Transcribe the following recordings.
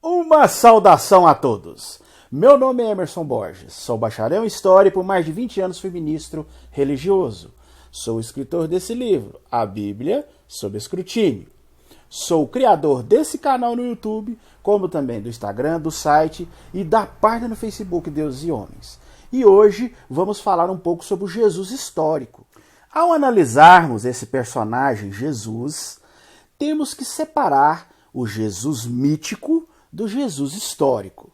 Uma saudação a todos! Meu nome é Emerson Borges, sou bacharel em História e por mais de 20 anos fui ministro religioso. Sou o escritor desse livro, A Bíblia sob Escrutínio. Sou o criador desse canal no YouTube, como também do Instagram, do site e da página no Facebook Deus e Homens. E hoje vamos falar um pouco sobre o Jesus histórico. Ao analisarmos esse personagem Jesus, temos que separar o Jesus mítico do Jesus histórico.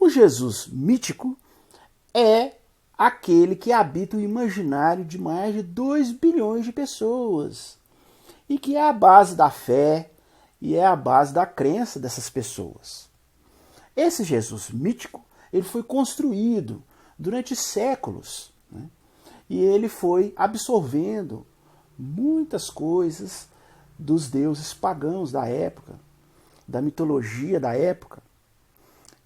O Jesus mítico é aquele que habita o imaginário de mais de 2 bilhões de pessoas e que é a base da fé e é a base da crença dessas pessoas. Esse Jesus mítico ele foi construído durante séculos, né? E ele foi absorvendo muitas coisas dos deuses pagãos da época, da mitologia da época.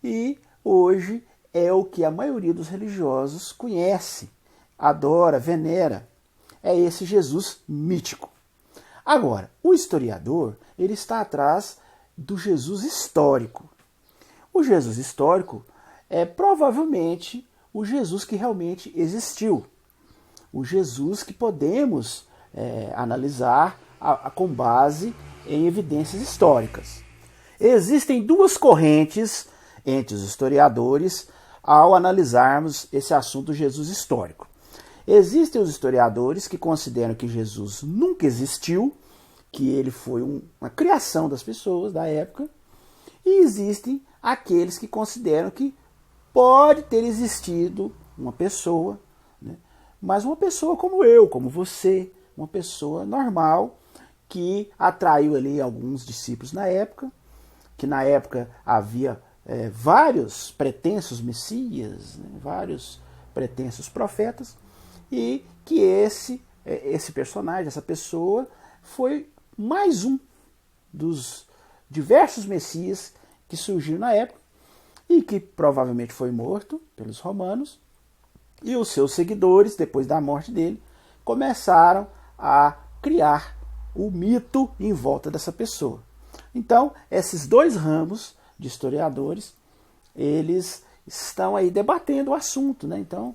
E hoje é o que a maioria dos religiosos conhece, adora, venera. É esse Jesus mítico. Agora, o historiador ele está atrás do Jesus histórico. O Jesus histórico é provavelmente o Jesus que realmente existiu. O Jesus que podemos analisar com base em evidências históricas. Existem duas correntes entre os historiadores ao analisarmos esse assunto do Jesus histórico. Existem os historiadores que consideram que Jesus nunca existiu, que ele foi uma criação das pessoas da época, e existem aqueles que consideram que pode ter existido uma pessoa, né? Mas uma pessoa como eu, como você, uma pessoa normal que atraiu ali alguns discípulos na época, que na época havia vários pretensos messias, né, vários pretensos profetas, e que esse personagem, essa pessoa, foi mais um dos diversos messias que surgiram na época e que provavelmente foi morto pelos romanos, e os seus seguidores, depois da morte dele, começaram a criar o mito em volta dessa pessoa. Então, esses dois ramos de historiadores, eles estão aí debatendo o assunto, né? Então,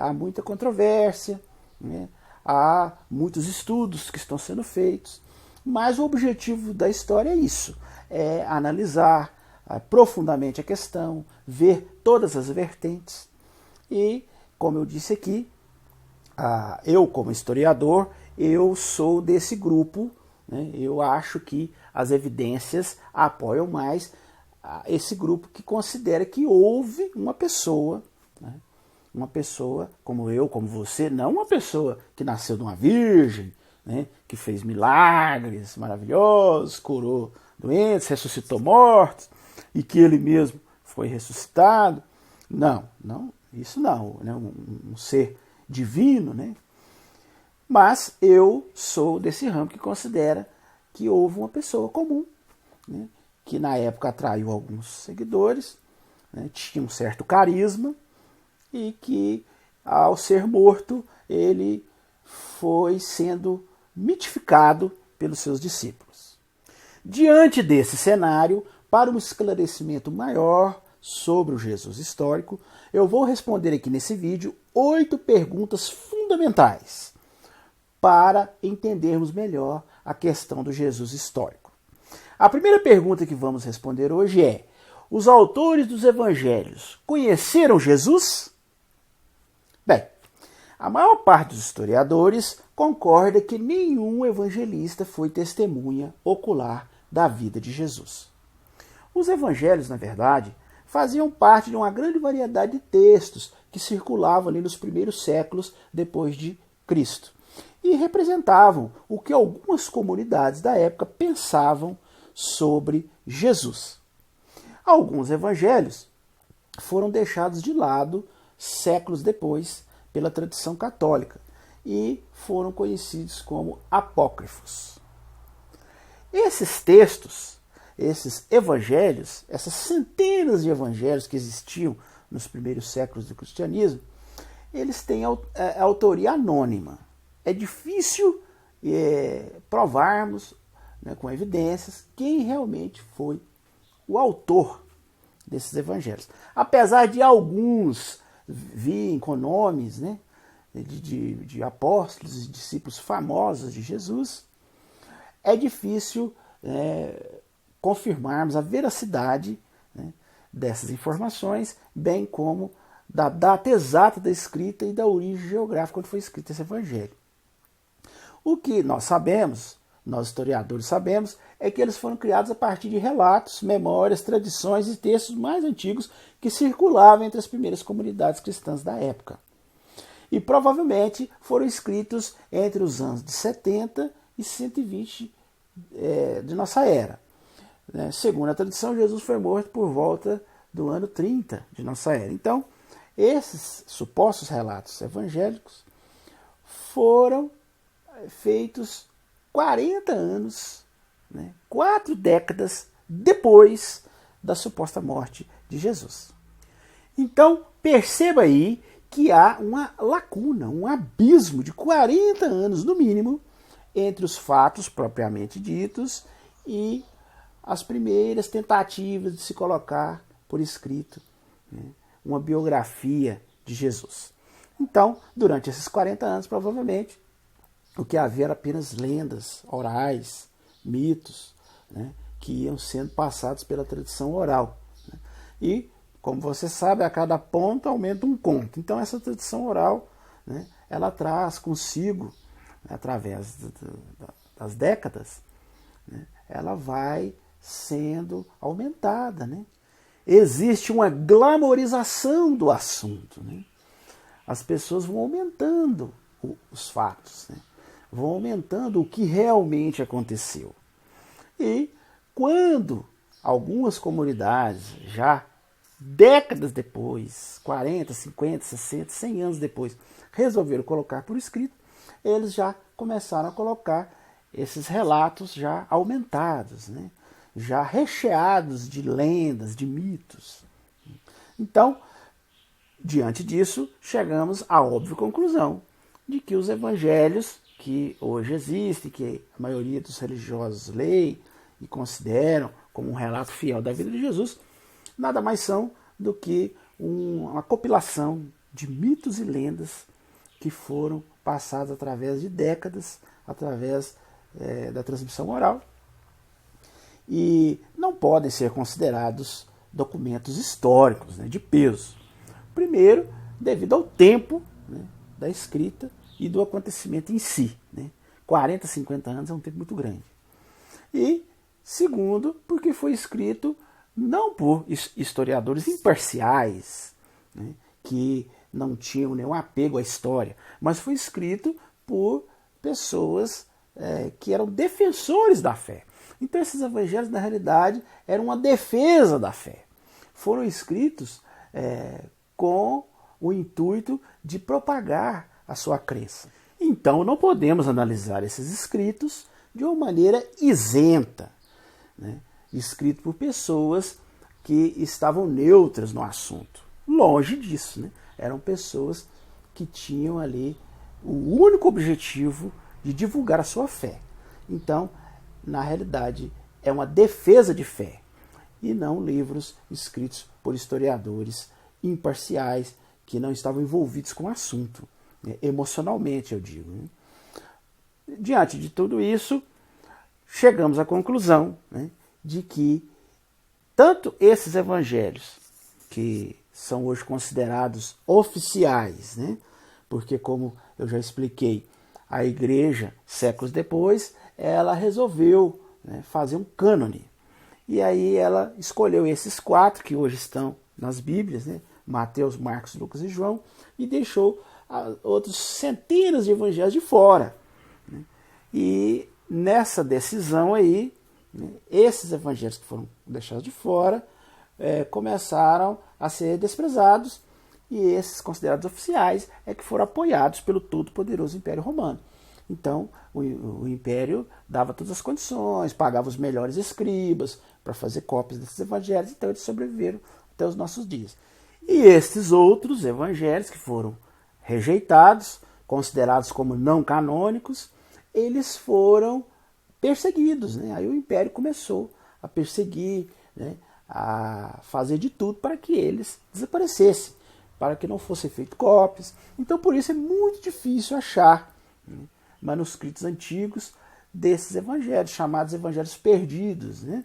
há muita controvérsia, né? Há muitos estudos que estão sendo feitos, mas o objetivo da história é isso, é analisar profundamente a questão, ver todas as vertentes e, como eu disse aqui, eu como historiador, eu sou desse grupo, né? Eu acho que as evidências apoiam mais esse grupo que considera que houve uma pessoa, né? Uma pessoa como eu, como você, não uma pessoa que nasceu de uma virgem, né? Que fez milagres maravilhosos, curou doentes, ressuscitou mortos e que ele mesmo foi ressuscitado. Não, isso não, né? Um ser divino, né? Mas eu sou desse ramo que considera que houve uma pessoa comum, né? Que na época atraiu alguns seguidores, né? Tinha um certo carisma e que ao ser morto ele foi sendo mitificado pelos seus discípulos. Diante desse cenário, para um esclarecimento maior sobre o Jesus histórico, eu vou responder aqui nesse vídeo 8 perguntas fundamentais para entendermos melhor a questão do Jesus histórico. A primeira pergunta que vamos responder hoje é: os autores dos evangelhos conheceram Jesus? Bem, a maior parte dos historiadores concorda que nenhum evangelista foi testemunha ocular da vida de Jesus. Os evangelhos, na verdade, faziam parte de uma grande variedade de textos que circulavam ali nos primeiros séculos depois de Cristo e representavam o que algumas comunidades da época pensavam sobre Jesus. Alguns evangelhos foram deixados de lado séculos depois pela tradição católica e foram conhecidos como apócrifos. Esses textos, esses evangelhos, essas centenas de evangelhos que existiam nos primeiros séculos do cristianismo, eles têm autoria anônima. É difícil provarmos, né, com evidências quem realmente foi o autor desses evangelhos. Apesar de alguns virem com nomes, né, de apóstolos e discípulos famosos de Jesus, é difícil confirmarmos a veracidade, né, dessas informações, bem como da data exata da escrita e da origem geográfica quando foi escrito esse evangelho. O que nós sabemos, nós historiadores sabemos, é que eles foram criados a partir de relatos, memórias, tradições e textos mais antigos que circulavam entre as primeiras comunidades cristãs da época. E provavelmente foram escritos entre os anos de 70 e 120 de nossa era. Segundo a tradição, Jesus foi morto por volta do ano 30 de nossa era. Então, esses supostos relatos evangélicos foram feitos 40 anos, 4 décadas depois da suposta morte de Jesus. Então, perceba aí que há uma lacuna, um abismo de 40 anos no mínimo entre os fatos propriamente ditos e as primeiras tentativas de se colocar por escrito uma biografia de Jesus. Então, durante esses 40 anos, provavelmente, o que havia era apenas lendas orais, mitos, que iam sendo passados pela tradição oral. E, como você sabe, a cada ponto aumenta um conto. Então, essa tradição oral, ela traz consigo, através das décadas, ela vai sendo aumentada. Existe uma glamorização do assunto. As pessoas vão aumentando os fatos, vão aumentando o que realmente aconteceu. E quando algumas comunidades, já décadas depois, 40, 50, 60, 100 anos depois, resolveram colocar por escrito, eles já começaram a colocar esses relatos já aumentados, já recheados de lendas, de mitos. Então, diante disso, chegamos à óbvia conclusão de que os evangelhos que hoje existem, que a maioria dos religiosos leem e consideram como um relato fiel da vida de Jesus, nada mais são do que uma compilação de mitos e lendas que foram passados através de décadas, através da transmissão oral, e não podem ser considerados documentos históricos, de peso. Primeiro, devido ao tempo da escrita e do acontecimento em si. 40, 50 anos é um tempo muito grande. E, segundo, porque foi escrito não por historiadores imparciais, que não tinham nenhum apego à história, mas foi escrito por pessoas que eram defensores da fé. Então esses evangelhos, na realidade, eram uma defesa da fé. Foram escritos com o intuito de propagar a sua crença. Então não podemos analisar esses escritos de uma maneira isenta, escrito por pessoas que estavam neutras no assunto. Longe disso, eram pessoas que tinham ali o único objetivo de divulgar a sua fé. Então, na realidade, é uma defesa de fé, e não livros escritos por historiadores imparciais que não estavam envolvidos com o assunto, emocionalmente, eu digo. Diante de tudo isso, chegamos à conclusão de que tanto esses evangelhos, que são hoje considerados oficiais, porque, como eu já expliquei, a igreja, séculos depois, ela resolveu fazer um cânone. E aí ela escolheu esses 4 que hoje estão nas Bíblias, Mateus, Marcos, Lucas e João, e deixou outros centenas de evangelhos de fora. E nessa decisão aí, esses evangelhos que foram deixados de fora começaram a ser desprezados, e esses considerados oficiais que foram apoiados pelo todo-poderoso Império Romano. Então, o Império dava todas as condições, pagava os melhores escribas para fazer cópias desses evangelhos, então eles sobreviveram até os nossos dias. E estes outros evangelhos que foram rejeitados, considerados como não canônicos, eles foram perseguidos. Aí o Império começou a perseguir, a fazer de tudo para que eles desaparecessem, para que não fossem feitas cópias. Então, por isso é muito difícil achar, né, manuscritos antigos desses evangelhos, chamados evangelhos perdidos, né?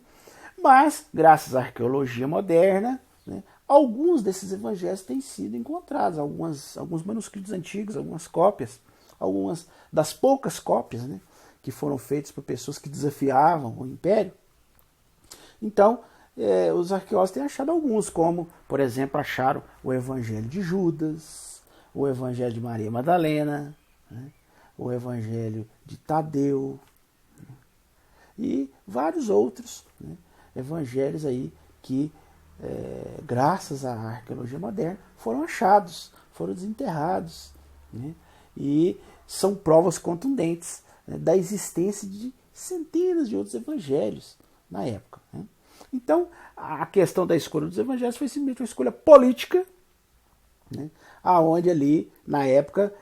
Mas, graças à arqueologia moderna, né, alguns desses evangelhos têm sido encontrados, alguns manuscritos antigos, algumas cópias, algumas das poucas cópias, né, que foram feitas por pessoas que desafiavam o império. Então, os arqueólogos têm achado alguns, como, por exemplo, acharam o Evangelho de Judas, o Evangelho de Maria Madalena, né, o Evangelho de Tadeu, né, e vários outros, né, evangelhos aí que, graças à arqueologia moderna, foram achados, foram desenterrados, né, e são provas contundentes, né, da existência de centenas de outros evangelhos na época, né. Então, a questão da escolha dos evangelhos foi simplesmente uma escolha política, né, aonde ali, na época,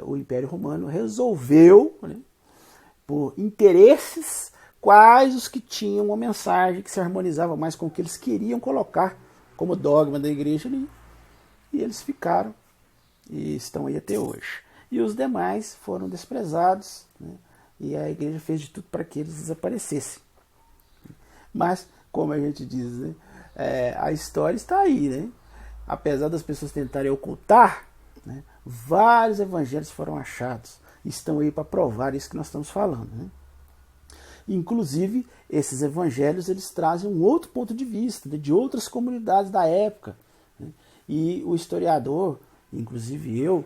o Império Romano resolveu, né, por interesses, quais os que tinham uma mensagem que se harmonizava mais com o que eles queriam colocar como dogma da igreja ali. E eles ficaram e estão aí até hoje. E os demais foram desprezados, né, e a igreja fez de tudo para que eles desaparecessem. Mas, como a gente diz, né, a história está aí, né? Apesar das pessoas tentarem ocultar, né, vários evangelhos foram achados. Estão aí para provar isso que nós estamos falando, né? Inclusive, esses evangelhos eles trazem um outro ponto de vista, né, de outras comunidades da época, né? E o historiador, inclusive eu,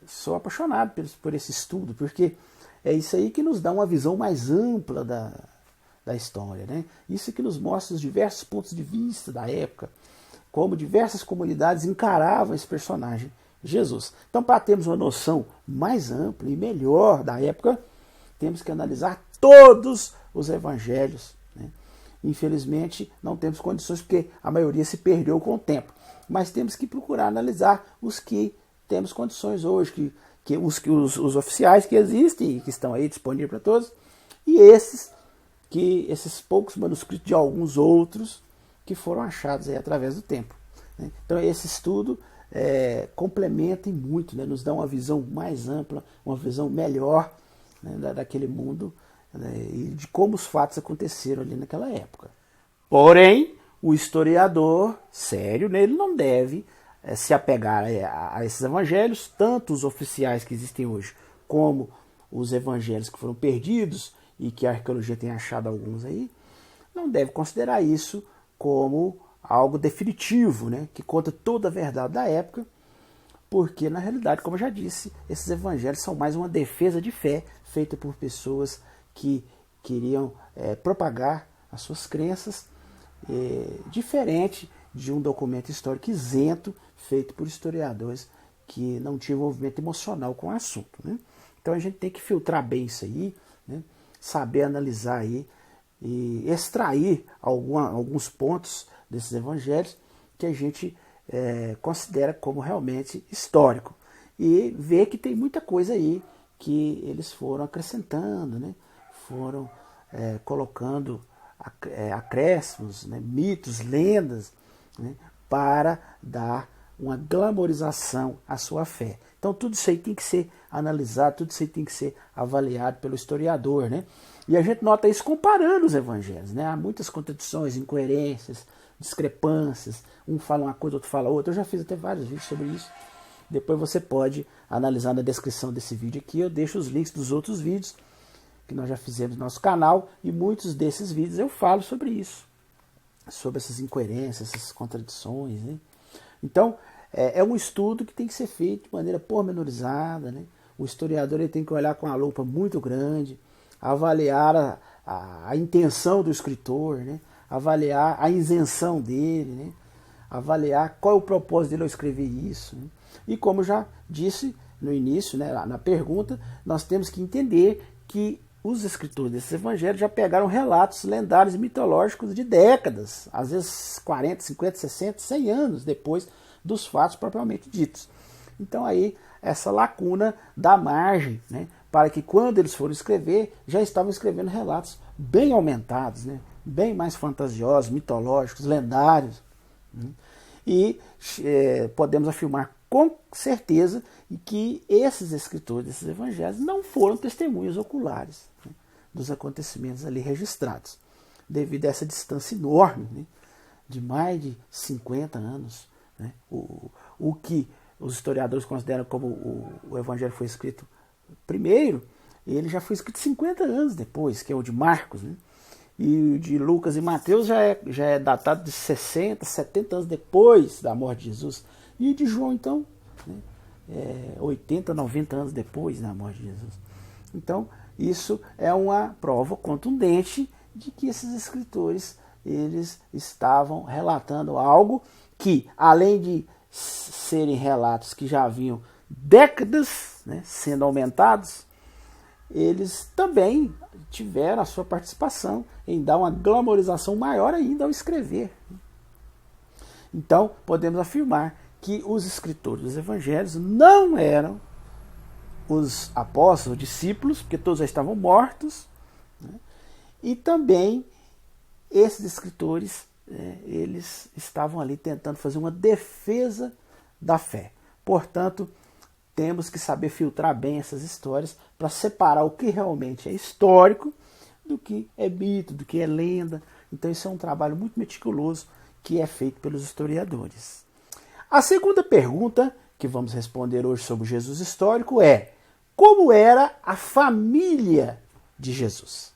sou apaixonado por esse estudo, porque é isso aí que nos dá uma visão mais ampla da história, né? Isso que nos mostra os diversos pontos de vista da época, como diversas comunidades encaravam esse personagem, Jesus. Então, para termos uma noção mais ampla e melhor da época, temos que analisar todos os evangelhos, né? Infelizmente, não temos condições, porque a maioria se perdeu com o tempo. Mas temos que procurar analisar os que temos condições hoje, os oficiais que existem e que estão aí disponíveis para todos, e esses poucos manuscritos de alguns outros que foram achados aí através do tempo, né? Então, esse estudo complementa e muito, né? Nos dá uma visão mais ampla, uma visão melhor, né, daquele mundo, né, e de como os fatos aconteceram ali naquela época. Porém, o historiador sério, né, ele não deve se apegar a esses evangelhos, tanto os oficiais que existem hoje, como os evangelhos que foram perdidos e que a arqueologia tem achado alguns aí, não deve considerar isso como algo definitivo, né, que conta toda a verdade da época, porque, na realidade, como eu já disse, esses evangelhos são mais uma defesa de fé feita por pessoas que queriam propagar as suas crenças, diferente de um documento histórico isento feito por historiadores que não tinham envolvimento emocional com o assunto, né? Então a gente tem que filtrar bem isso aí, né? Saber analisar aí e extrair alguns pontos desses evangelhos que a gente considera como realmente histórico, e ver que tem muita coisa aí que eles foram acrescentando, né? Foram colocando acréscimos, né? Mitos, lendas, né? Para dar uma glamorização à sua fé. Então tudo isso aí tem que ser analisado, tudo isso aí tem que ser avaliado pelo historiador, né? E a gente nota isso comparando os evangelhos, né? Há muitas contradições, incoerências, discrepâncias, um fala uma coisa, outro fala outra. Eu já fiz até vários vídeos sobre isso. Depois você pode analisar na descrição desse vídeo aqui, eu deixo os links dos outros vídeos que nós já fizemos no nosso canal, e muitos desses vídeos eu falo sobre isso, sobre essas incoerências, essas contradições, né? Então, é um estudo que tem que ser feito de maneira pormenorizada, né? O historiador ele tem que olhar com uma lupa muito grande, avaliar a intenção do escritor, né? Avaliar a isenção dele, né? Avaliar qual é o propósito dele ao escrever isso, né? E como eu já disse no início, né, na pergunta, nós temos que entender que os escritores desses evangelhos já pegaram relatos lendários e mitológicos de décadas, às vezes 40, 50, 60, 100 anos depois dos fatos propriamente ditos. Então aí essa lacuna dá margem, né, para que quando eles foram escrever, já estavam escrevendo relatos bem aumentados, né, bem mais fantasiosos, mitológicos, lendários. E podemos afirmar com certeza que esses escritores desses evangelhos não foram testemunhas oculares, né, dos acontecimentos ali registrados, devido a essa distância enorme, né, de mais de 50 anos. Né, o que os historiadores consideram como o evangelho foi escrito primeiro, ele já foi escrito 50 anos depois, que é o de Marcos, né? E o de Lucas e Mateus já é datado de 60, 70 anos depois da morte de Jesus. E o de João, então, né, 80, 90 anos depois da morte de Jesus. Então, isso é uma prova contundente de que esses escritores eles estavam relatando algo que, além de serem relatos que já haviam décadas, né, sendo aumentados, eles também tiveram a sua participação em dar uma glamorização maior ainda ao escrever. Então, podemos afirmar que os escritores dos evangelhos não eram os apóstolos, os discípulos, porque todos já estavam mortos, né? E também esses escritores, eles estavam ali tentando fazer uma defesa da fé. Portanto, temos que saber filtrar bem essas histórias para separar o que realmente é histórico do que é mito, do que é lenda. Então isso é um trabalho muito meticuloso que é feito pelos historiadores. A segunda pergunta que vamos responder hoje sobre Jesus histórico é: como era a família de Jesus?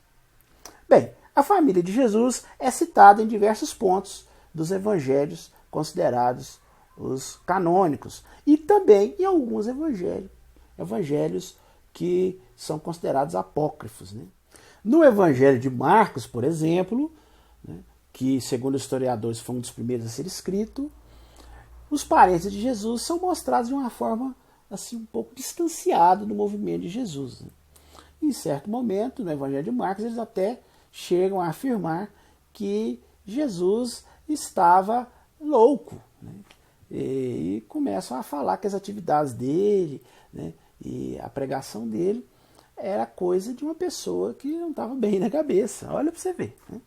Bem, a família de Jesus é citada em diversos pontos dos evangelhos considerados os canônicos, e também em alguns evangelhos que são considerados apócrifos, né? No evangelho de Marcos, por exemplo, né, que segundo os historiadores foi um dos primeiros a ser escrito, os parentes de Jesus são mostrados de uma forma assim um pouco distanciada do movimento de Jesus, né? Em certo momento, no evangelho de Marcos, eles até chegam a afirmar que Jesus estava louco, né? E começam a falar que as atividades dele, né, e a pregação dele era coisa de uma pessoa que não estava bem na cabeça. Olha para você ver, né?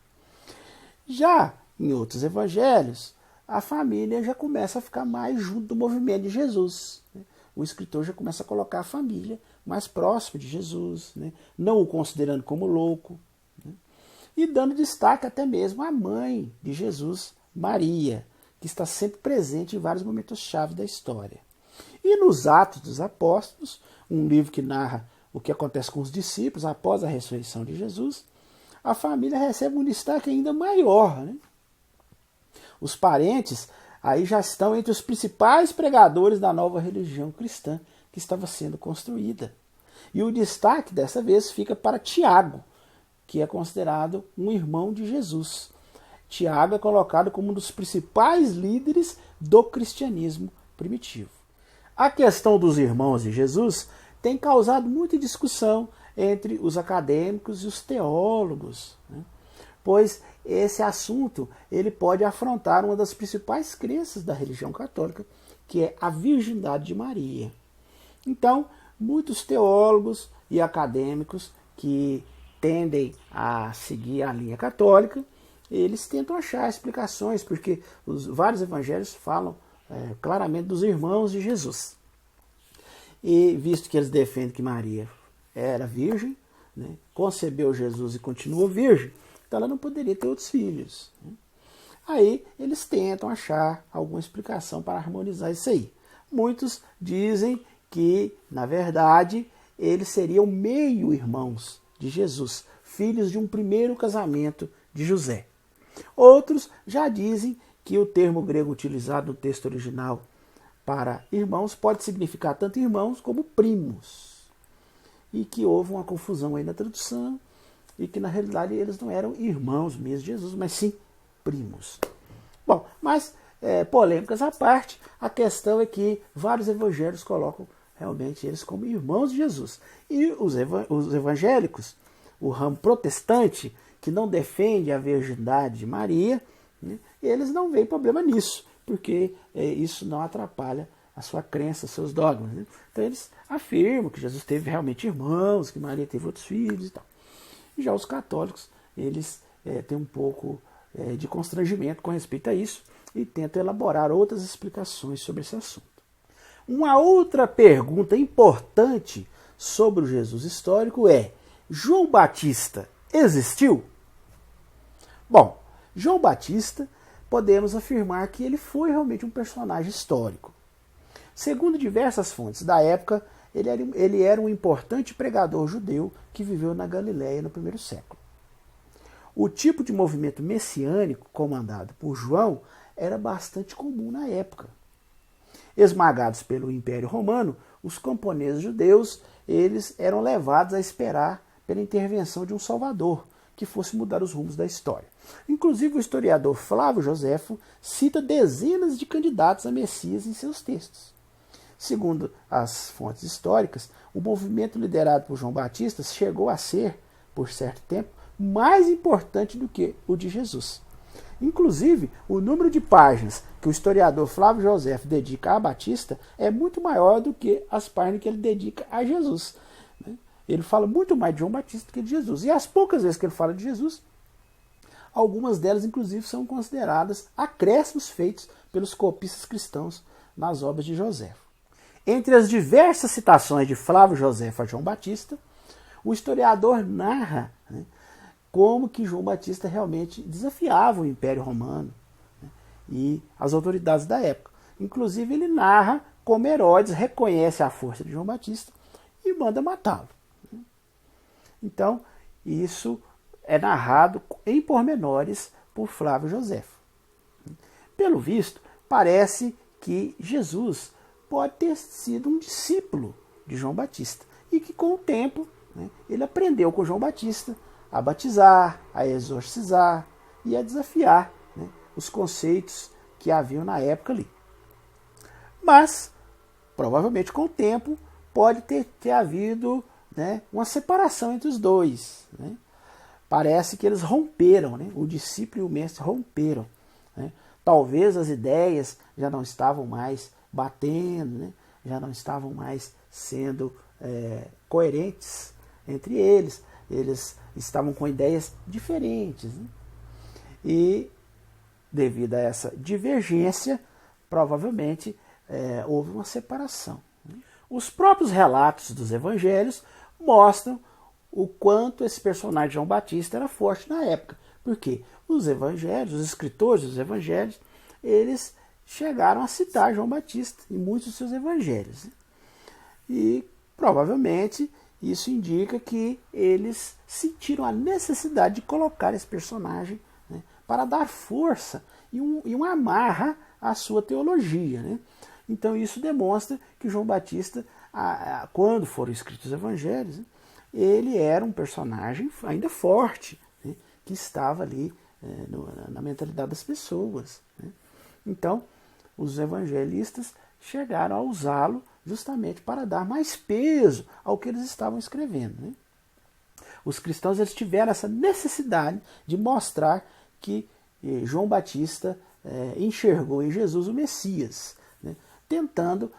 Já em outros evangelhos, a família já começa a ficar mais junto do movimento de Jesus, né? O escritor já começa a colocar a família mais próxima de Jesus, né? Não o considerando como louco, né? E dando destaque até mesmo à mãe de Jesus, Maria, que está sempre presente em vários momentos-chave da história. E nos Atos dos Apóstolos, um livro que narra o que acontece com os discípulos após a ressurreição de Jesus, a família recebe um destaque ainda maior, né? Os parentes aí já estão entre os principais pregadores da nova religião cristã que estava sendo construída. E o destaque dessa vez fica para Tiago, que é considerado um irmão de Jesus. Tiago é colocado como um dos principais líderes do cristianismo primitivo. A questão dos irmãos de Jesus tem causado muita discussão entre os acadêmicos e os teólogos, né? Pois esse assunto ele pode afrontar uma das principais crenças da religião católica, que é a virgindade de Maria. Então, muitos teólogos e acadêmicos que tendem a seguir a linha católica, eles tentam achar explicações, porque vários evangelhos falam claramente dos irmãos de Jesus. E visto que eles defendem que Maria era virgem, né, concebeu Jesus e continua virgem, então ela não poderia ter outros filhos, né? Aí eles tentam achar alguma explicação para harmonizar isso aí. Muitos dizem que, na verdade, eles seriam meio-irmãos de Jesus, filhos de um primeiro casamento de José. Outros já dizem que o termo grego utilizado no texto original para irmãos pode significar tanto irmãos como primos. E que houve uma confusão aí na tradução e que na realidade eles não eram irmãos mesmo de Jesus, mas sim primos. Bom, mas polêmicas à parte, a questão é que vários evangelhos colocam realmente eles como irmãos de Jesus. E os evangélicos, o ramo protestante, que não defende a virgindade de Maria, né, eles não veem problema nisso, porque isso não atrapalha a sua crença, os seus dogmas, né? Então eles afirmam que Jesus teve realmente irmãos, que Maria teve outros filhos e tal. E já os católicos, eles tem um pouco de constrangimento com respeito a isso e tenta elaborar outras explicações sobre esse assunto. Uma outra pergunta importante sobre o Jesus histórico é: João Batista existiu? Bom, João Batista, podemos afirmar que ele foi realmente um personagem histórico. Segundo diversas fontes da época, ele era um importante pregador judeu que viveu na Galiléia no primeiro século. O tipo de movimento messiânico comandado por João era bastante comum na época. Esmagados pelo Império Romano, os camponeses judeus eles eram levados a esperar pela intervenção de um Salvador, que fosse mudar os rumos da história. Inclusive, o historiador Flávio Joséfo cita dezenas de candidatos a Messias em seus textos. Segundo as fontes históricas, o movimento liderado por João Batista chegou a ser, por certo tempo, mais importante do que o de Jesus. Inclusive, o número de páginas que o historiador Flávio Joséfo dedica a Batista é muito maior do que as páginas que ele dedica a Jesus. Ele fala muito mais de João Batista do que de Jesus. E as poucas vezes que ele fala de Jesus, algumas delas, inclusive, são consideradas acréscimos feitos pelos copistas cristãos nas obras de Joséfo. Entre as diversas citações de Flávio Joséfo a João Batista, o historiador narra como que João Batista realmente desafiava o Império Romano e as autoridades da época. Inclusive, ele narra como Herodes reconhece a força de João Batista e manda matá-lo. Então, isso é narrado em pormenores por Flávio Joséfo. Pelo visto, parece que Jesus pode ter sido um discípulo de João Batista e que, com o tempo, ele aprendeu com João Batista a batizar, a exorcizar e a desafiar os conceitos que haviam na época ali. Mas, provavelmente, com o tempo, pode ter havido uma separação entre os dois. Parece que eles romperam, o discípulo e o mestre romperam. Talvez as ideias já não estavam mais batendo, já não estavam mais sendo coerentes entre eles. Eles estavam com ideias diferentes. E, devido a essa divergência, provavelmente houve uma separação. Os próprios relatos dos evangelhos mostram o quanto esse personagem João Batista era forte na época. Porque os evangelhos, os escritores dos evangelhos, eles chegaram a citar João Batista em muitos dos seus evangelhos. E provavelmente isso indica que eles sentiram a necessidade de colocar esse personagem para dar força e uma amarra à sua teologia. Então isso demonstra que João Batista, quando foram escritos os evangelhos, ele era um personagem ainda forte, que estava ali na mentalidade das pessoas. Então, os evangelistas chegaram a usá-lo justamente para dar mais peso ao que eles estavam escrevendo. Os cristãos eles tiveram essa necessidade de mostrar que João Batista enxergou em Jesus o Messias, tentando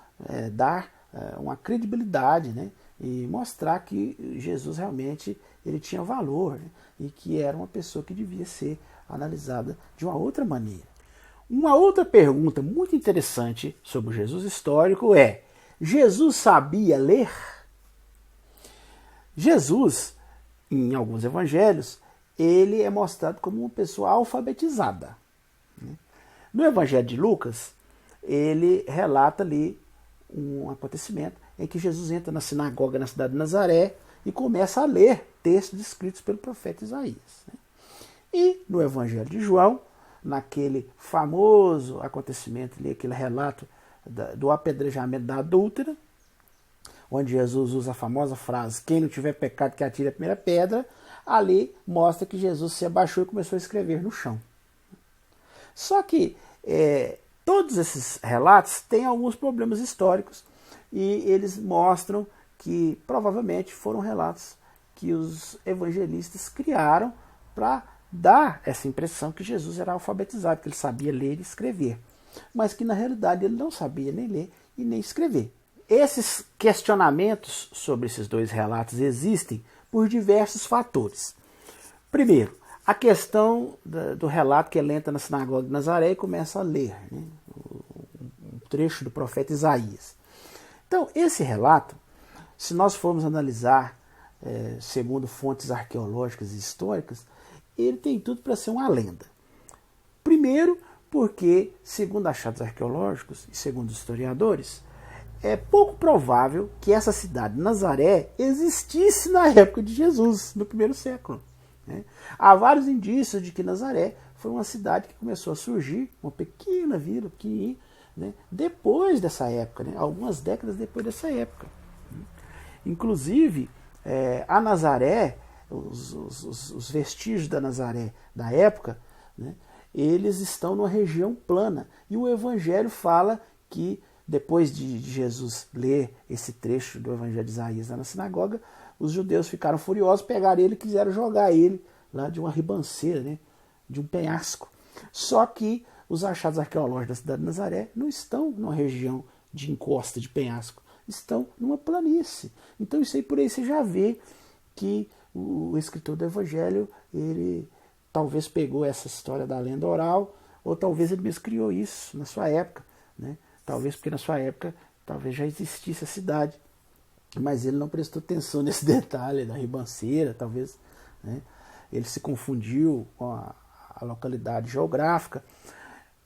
dar uma credibilidade, e mostrar que Jesus realmente ele tinha valor, e que era uma pessoa que devia ser analisada de uma outra maneira. Uma outra pergunta muito interessante sobre o Jesus histórico é: Jesus sabia ler? Jesus, em alguns evangelhos, ele é mostrado como uma pessoa alfabetizada. No evangelho de Lucas, ele relata ali um acontecimento em que Jesus entra na sinagoga na cidade de Nazaré e começa a ler textos escritos pelo profeta Isaías. E no evangelho de João, naquele famoso acontecimento ali, aquele relato do apedrejamento da adúltera, onde Jesus usa a famosa frase: quem não tiver pecado que atire a primeira pedra, ali mostra que Jesus se abaixou e começou a escrever no chão. Só que todos esses relatos têm alguns problemas históricos e eles mostram que provavelmente foram relatos que os evangelistas criaram para dar essa impressão que Jesus era alfabetizado, que ele sabia ler e escrever, mas que na realidade ele não sabia nem ler e nem escrever. Esses questionamentos sobre esses dois relatos existem por diversos fatores. Primeiro, a questão do relato que ele entra na sinagoga de Nazaré e começa a ler, né, um trecho do profeta Isaías. Então, esse relato, se nós formos analisar segundo fontes arqueológicas e históricas, ele tem tudo para ser uma lenda. Primeiro, porque, segundo achados arqueológicos e segundo os historiadores, é pouco provável que essa cidade, Nazaré, existisse na época de Jesus, no primeiro século. Né? Há vários indícios de que Nazaré foi uma cidade que começou a surgir, uma pequena vila, pequenininha, né? Depois dessa época, né? Algumas décadas depois dessa época. Inclusive, a Nazaré, os vestígios da Nazaré da época, né? Eles estão numa região plana. E o Evangelho fala que, depois de Jesus ler esse trecho do Evangelho de Isaías lá na sinagoga, os judeus ficaram furiosos, pegaram ele e quiseram jogar ele lá de uma ribanceira, né, de um penhasco. Só que os achados arqueológicos da cidade de Nazaré não estão numa região de encosta, de penhasco, estão numa planície. Então isso aí, por aí você já vê que o escritor do Evangelho, ele talvez pegou essa história da lenda oral, ou talvez ele mesmo criou isso na sua época, né? Talvez porque na sua época talvez já existisse a cidade, mas ele não prestou atenção nesse detalhe da ribanceira, talvez, né? Ele se confundiu com a localidade geográfica.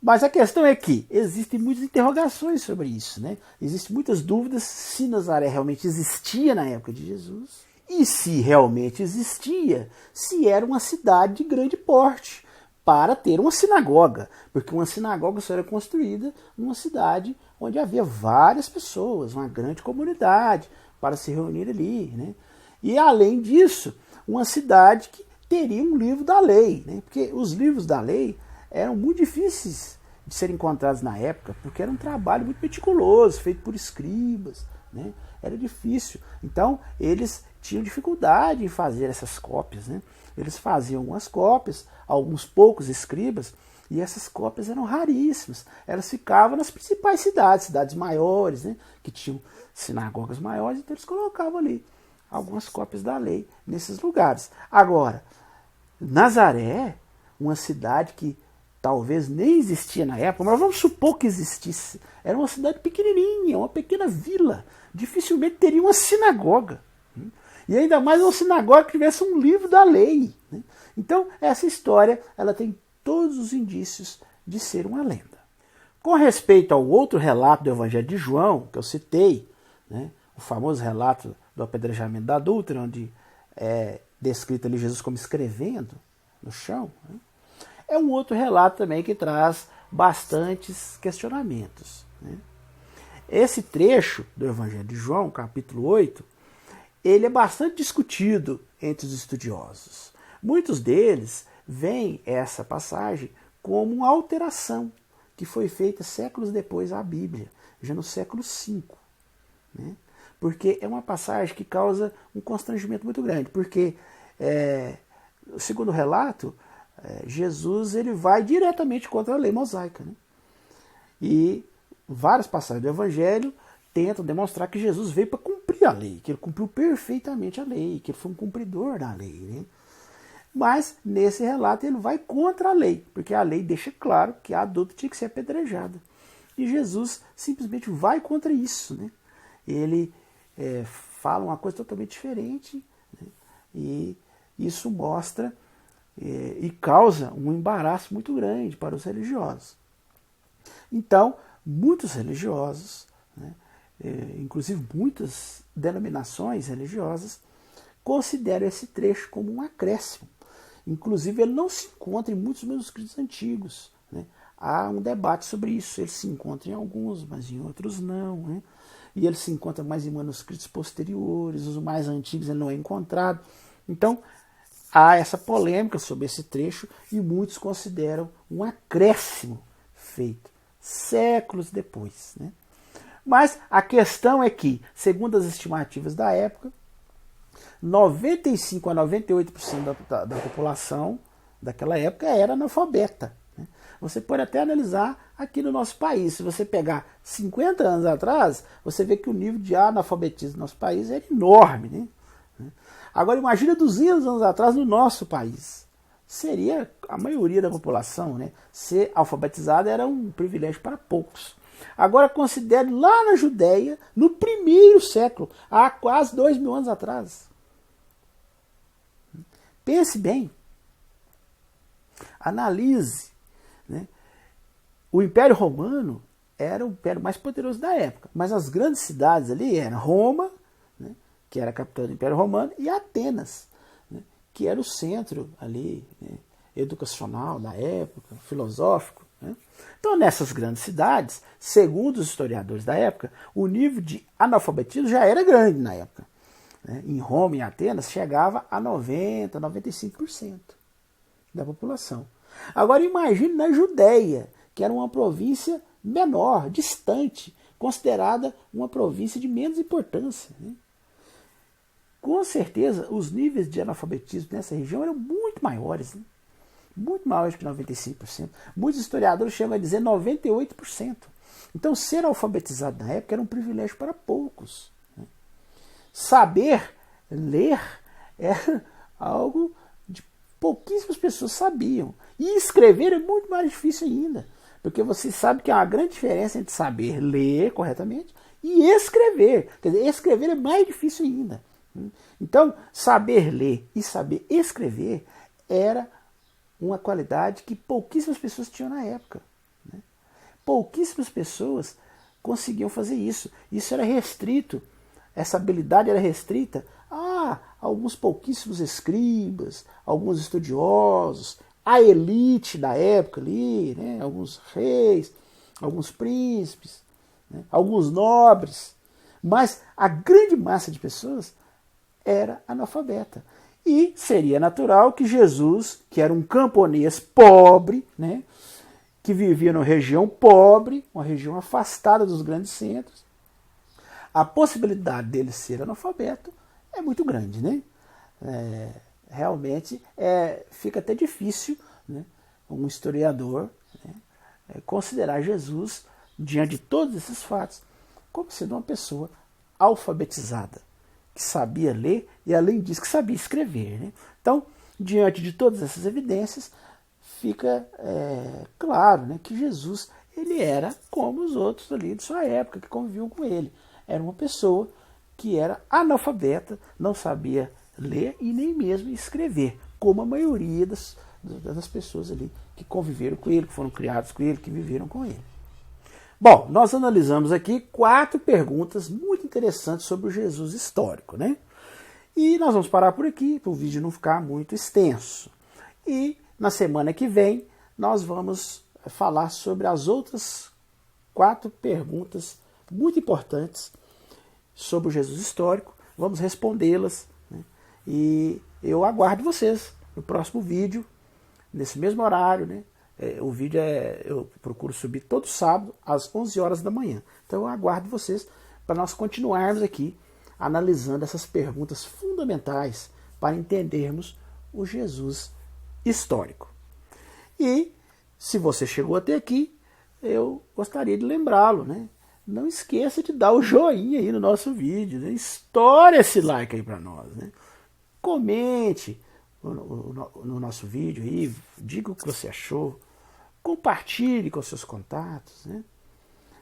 Mas a questão é que existem muitas interrogações sobre isso, né? Existem muitas dúvidas se Nazaré realmente existia na época de Jesus, e se realmente existia, se era uma cidade de grande porte para ter uma sinagoga, porque uma sinagoga só era construída numa cidade onde havia várias pessoas, uma grande comunidade para se reunir ali, né? E além disso, uma cidade que teria um livro da lei, né? Porque os livros da lei eram muito difíceis de serem encontrados na época, porque era um trabalho muito meticuloso, feito por escribas, né? Era difícil. Então, eles tinham dificuldade em fazer essas cópias, né? Eles faziam algumas cópias, alguns poucos escribas, e essas cópias eram raríssimas. Elas ficavam nas principais cidades, cidades maiores, né? Que tinham sinagogas maiores, então eles colocavam ali algumas cópias da lei nesses lugares. Agora, Nazaré, uma cidade que talvez nem existia na época, mas vamos supor que existisse. Era uma cidade pequenininha, uma pequena vila. Dificilmente teria uma sinagoga. E ainda mais uma sinagoga que tivesse um livro da lei. Então, essa história ela tem todos os indícios de ser uma lenda. Com respeito ao outro relato do Evangelho de João, que eu citei, né, o famoso relato do apedrejamento da adúltera, onde é descrito ali Jesus como escrevendo no chão, né, é um outro relato também que traz bastantes questionamentos. Né. Esse trecho do Evangelho de João, capítulo 8, ele é bastante discutido entre os estudiosos. Muitos deles veem essa passagem como uma alteração que foi feita séculos depois à Bíblia, já no século V. Né? Porque é uma passagem que causa um constrangimento muito grande, porque, segundo o relato, Jesus ele vai diretamente contra a lei mosaica. Né? E várias passagens do Evangelho tentam demonstrar que Jesus veio para cumprir a lei, que ele cumpriu perfeitamente a lei, que ele foi um cumpridor da lei. Né? Mas, nesse relato, ele vai contra a lei, porque a lei deixa claro que a adulta tinha que ser apedrejada. E Jesus simplesmente vai contra isso. Né? Ele fala uma coisa totalmente diferente, né? E isso mostra e causa um embaraço muito grande para os religiosos. Então, muitos religiosos, né, inclusive muitas denominações religiosas, consideram esse trecho como um acréscimo. Inclusive, ele não se encontra em muitos manuscritos antigos. Né? Há um debate sobre isso. Ele se encontra em alguns, mas em outros não. Né? E ele se encontra mais em manuscritos posteriores, os mais antigos ele não é encontrado. Então, há essa polêmica sobre esse trecho e muitos consideram um acréscimo feito séculos depois. Né? Mas a questão é que, segundo as estimativas da época, 95 a 98% da população daquela época era analfabeta. Né? Você pode até analisar aqui no nosso país. Se você pegar 50 anos atrás, você vê que o nível de analfabetismo no nosso país era enorme. Né? Agora imagina 200 anos atrás no nosso país. seria a maioria da população, né? Ser alfabetizado era um privilégio para poucos. Agora considere lá na Judéia, no primeiro século, há quase 2000 anos atrás. Pense bem. Analise, né? O Império Romano era o império mais poderoso da época, mas as grandes cidades ali eram Roma, né, que era a capital do Império Romano, e Atenas, né, que era o centro ali, né, educacional da época, filosófico. Né? Então, nessas grandes cidades, segundo os historiadores da época, o nível de analfabetismo já era grande na época. Né? Em Roma e Atenas chegava a 90%, 95% da população. Agora imagine na Judéia, que era uma província menor, distante, considerada uma província de menos importância. Né? Com certeza, os níveis de analfabetismo nessa região eram muito maiores, né? Muito maiores que 95%. Muitos historiadores chegam a dizer 98%. Então, ser alfabetizado na época era um privilégio para poucos. Né? Saber ler era algo de pouquíssimas pessoas sabiam. E escrever é muito mais difícil ainda. Porque você sabe que há uma grande diferença entre saber ler corretamente e escrever. Quer dizer, escrever é mais difícil ainda. Então, saber ler e saber escrever era uma qualidade que pouquíssimas pessoas tinham na época. Né? Pouquíssimas pessoas conseguiam fazer isso. Isso era restrito, essa habilidade era restrita a alguns pouquíssimos escribas, alguns estudiosos, a elite da época ali, né? Alguns reis, alguns príncipes, né? Alguns nobres. Mas a grande massa de pessoas era analfabeta. E seria natural que Jesus, que era um camponês pobre, né, que vivia numa região pobre, uma região afastada dos grandes centros, a possibilidade dele ser analfabeto é muito grande. Né? Realmente fica até difícil, né, um historiador, né, considerar Jesus, diante de todos esses fatos, como sendo uma pessoa alfabetizada, que sabia ler e, além disso, que sabia escrever. Né? Então, diante de todas essas evidências, fica claro, né, que Jesus ele era como os outros ali de sua época, que conviviam com ele. Era uma pessoa que era analfabeta, não sabia ler e nem mesmo escrever, como a maioria das pessoas ali que conviveram com ele, que foram criados com ele, que viveram com ele. Bom, nós analisamos aqui 4 perguntas muito interessantes sobre o Jesus histórico, né? E nós vamos parar por aqui, para o vídeo não ficar muito extenso. E na semana que vem nós vamos falar sobre as outras 4 perguntas muito importantes sobre o Jesus histórico. Vamos respondê-las, né? E eu aguardo vocês no próximo vídeo, nesse mesmo horário, né? O vídeo eu procuro subir todo sábado às 11 horas da manhã. Então eu aguardo vocês para nós continuarmos aqui analisando essas perguntas fundamentais para entendermos o Jesus histórico. E se você chegou até aqui, eu gostaria de lembrá-lo, né? Não esqueça de dar o joinha aí no nosso vídeo, né? Estoure esse like aí para nós, né? Comente no nosso vídeo aí, diga o que você achou, compartilhe com seus contatos, né?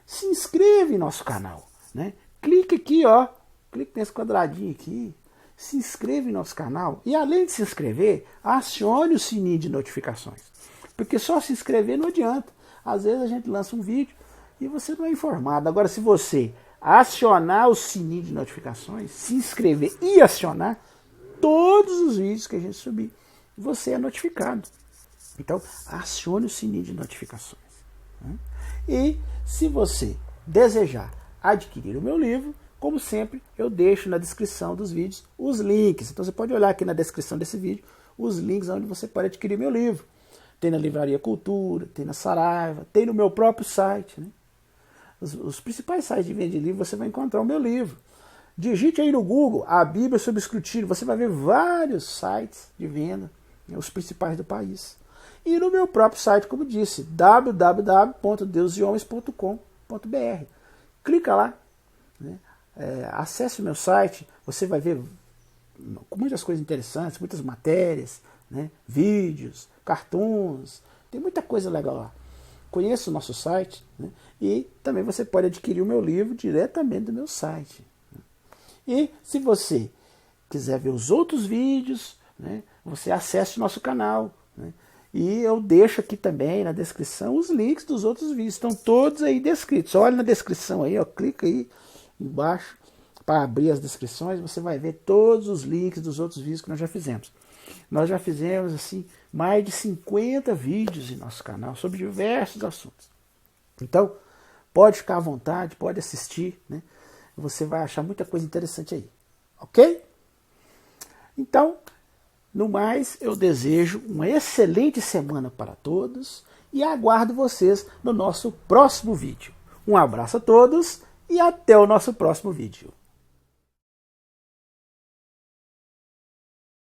Se inscreva em nosso canal, né? Clique aqui, ó, clique nesse quadradinho aqui, se inscreva em nosso canal e, além de se inscrever, acione o sininho de notificações, porque só se inscrever não adianta. Às vezes a gente lança um vídeo e você não é informado. Agora, se você acionar o sininho de notificações, se inscrever e acionar, todos os vídeos que a gente subir, você é notificado. Então, acione o sininho de notificações. Né? E se você desejar adquirir o meu livro, como sempre, eu deixo na descrição dos vídeos os links. Então, você pode olhar aqui na descrição desse vídeo os links onde você pode adquirir meu livro. Tem na Livraria Cultura, tem na Saraiva, tem no meu próprio site. Né? Os principais sites de venda de livro, você vai encontrar o meu livro. Digite aí no Google a Bíblia sob escrutínio, você vai ver vários sites de venda, né, os principais do país. E no meu próprio site, como disse, www.deusehomens.com.br. Clica lá, né, acesse o meu site, você vai ver muitas coisas interessantes, muitas matérias, né? Vídeos, cartoons, tem muita coisa legal lá. Conheça o nosso site, né? E também você pode adquirir o meu livro diretamente do meu site. E se você quiser ver os outros vídeos, né, você acesse o nosso canal, né? E eu deixo aqui também na descrição os links dos outros vídeos. Estão todos aí descritos. Olha na descrição aí, ó, clica aí embaixo para abrir as descrições. Você vai ver todos os links dos outros vídeos que nós já fizemos. Nós já fizemos assim mais de 50 vídeos em nosso canal sobre diversos assuntos. Então, pode ficar à vontade, pode assistir, né? Você vai achar muita coisa interessante aí. Ok? Então, no mais, eu desejo uma excelente semana para todos e aguardo vocês no nosso próximo vídeo. Um abraço a todos e até o nosso próximo vídeo.